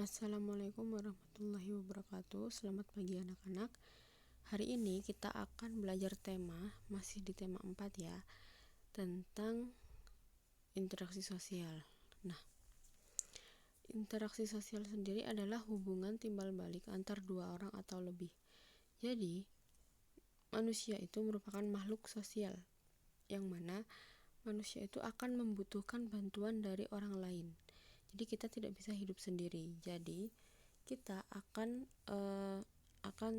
Assalamualaikum warahmatullahi wabarakatuh. Selamat pagi anak-anak. Hari ini kita akan belajar masih di tema 4 ya, tentang interaksi sosial. Nah, interaksi sosial sendiri adalah hubungan timbal balik antar dua orang atau lebih. Jadi, manusia itu merupakan makhluk sosial, yang mana manusia itu akan membutuhkan bantuan dari orang lain. Jadi kita tidak bisa hidup sendiri. Jadi kita akan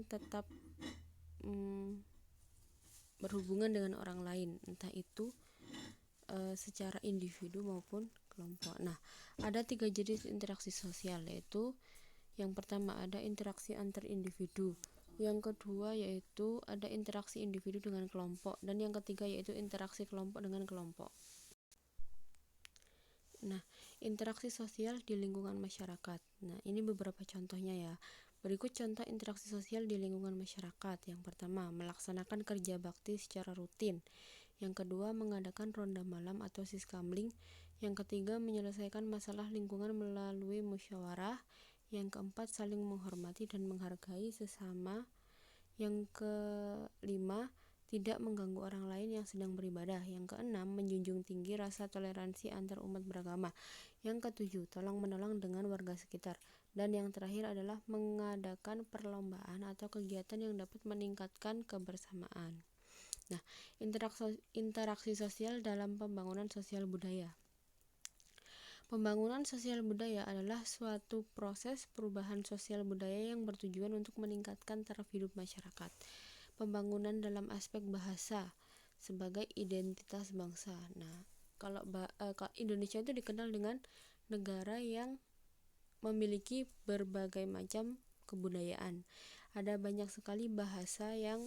tetap berhubungan dengan orang lain, entah itu secara individu maupun kelompok. Nah, ada 3 jenis interaksi sosial, yaitu yang pertama ada interaksi antar individu, yang kedua yaitu ada interaksi individu dengan kelompok, dan yang ketiga yaitu interaksi kelompok dengan kelompok. Nah, interaksi sosial di lingkungan masyarakat. Nah, ini beberapa contohnya ya. Berikut contoh interaksi sosial di lingkungan masyarakat. Yang pertama, melaksanakan kerja bakti secara rutin. Yang kedua, mengadakan ronda malam atau siskamling. Yang ketiga, menyelesaikan masalah lingkungan melalui musyawarah. Yang keempat, saling menghormati dan menghargai sesama. Yang kelima, tidak mengganggu orang lain yang sedang beribadah. Yang keenam, menjunjung tinggi rasa toleransi antar umat beragama. Yang ketujuh, tolong-menolong dengan warga sekitar. Dan yang terakhir adalah mengadakan perlombaan atau kegiatan yang dapat meningkatkan kebersamaan. Nah, interaksi sosial dalam pembangunan sosial budaya. Pembangunan sosial budaya adalah suatu proses perubahan sosial budaya yang bertujuan untuk meningkatkan taraf hidup masyarakat. Pembangunan dalam aspek bahasa sebagai identitas bangsa. Nah, kalau Indonesia itu dikenal dengan negara yang memiliki berbagai macam kebudayaan. Ada banyak sekali bahasa yang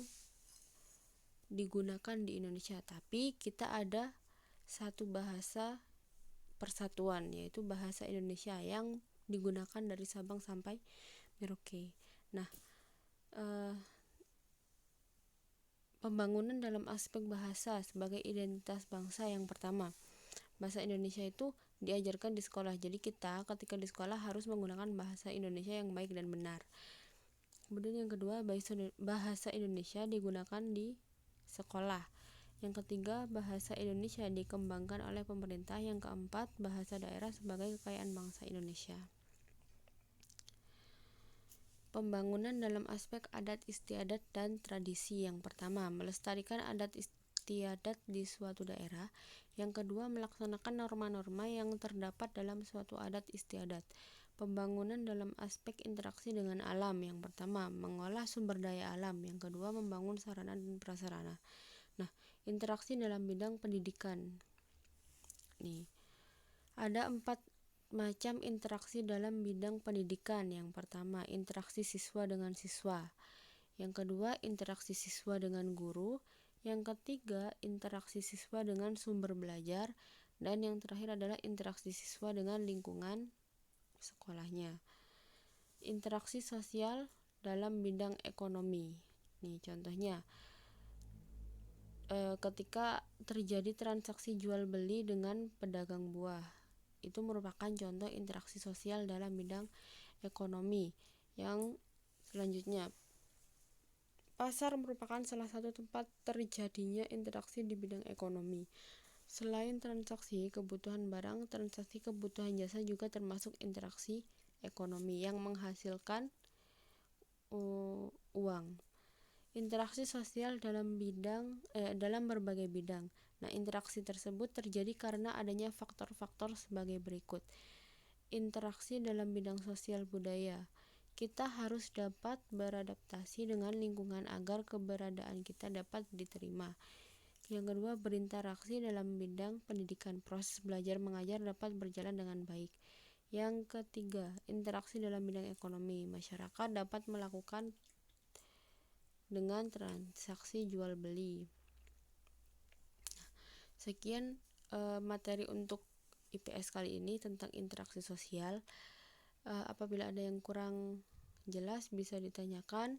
digunakan di Indonesia, tapi kita ada satu bahasa persatuan, yaitu bahasa Indonesia yang digunakan dari Sabang sampai Merauke. Nah, pembangunan dalam aspek bahasa sebagai identitas bangsa. Yang pertama, bahasa Indonesia itu diajarkan di sekolah. Jadi kita ketika di sekolah harus menggunakan bahasa Indonesia yang baik dan benar. Kemudian yang kedua, bahasa Indonesia digunakan di sekolah. Yang ketiga, bahasa Indonesia dikembangkan oleh pemerintah. Yang keempat, bahasa daerah sebagai kekayaan bangsa Indonesia. Pembangunan dalam aspek adat istiadat dan tradisi. Yang pertama, melestarikan adat istiadat di suatu daerah. Yang kedua, melaksanakan norma-norma yang terdapat dalam suatu adat istiadat. Pembangunan dalam aspek interaksi dengan alam. Yang pertama, mengolah sumber daya alam. Yang kedua, membangun sarana dan prasarana. Nah, interaksi dalam bidang pendidikan. Nih, ada 4 macam interaksi dalam bidang pendidikan. Yang pertama, interaksi siswa dengan siswa. Yang kedua, interaksi siswa dengan guru. Yang ketiga, interaksi siswa dengan sumber belajar. Dan yang terakhir adalah interaksi siswa dengan lingkungan sekolahnya. Interaksi sosial dalam bidang ekonomi. Nih, contohnya ketika terjadi transaksi jual beli dengan pedagang buah, itu merupakan contoh interaksi sosial dalam bidang ekonomi. Yang selanjutnya, pasar merupakan salah satu tempat terjadinya interaksi di bidang ekonomi. Selain transaksi kebutuhan barang, transaksi kebutuhan jasa juga termasuk interaksi ekonomi yang menghasilkan uang. Interaksi sosial dalam berbagai bidang. Nah, interaksi tersebut terjadi karena adanya faktor-faktor sebagai berikut. Interaksi dalam bidang sosial budaya. Kita harus dapat beradaptasi dengan lingkungan agar keberadaan kita dapat diterima. Yang kedua, berinteraksi dalam bidang pendidikan. Proses belajar mengajar dapat berjalan dengan baik. Yang ketiga, interaksi dalam bidang ekonomi. Masyarakat dapat melakukan dengan transaksi jual beli. Sekian materi untuk IPS kali ini tentang interaksi sosial. Apabila ada yang kurang jelas bisa ditanyakan.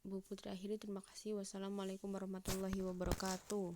Bu Putri akhiri, terima kasih. Wassalamualaikum warahmatullahi wabarakatuh.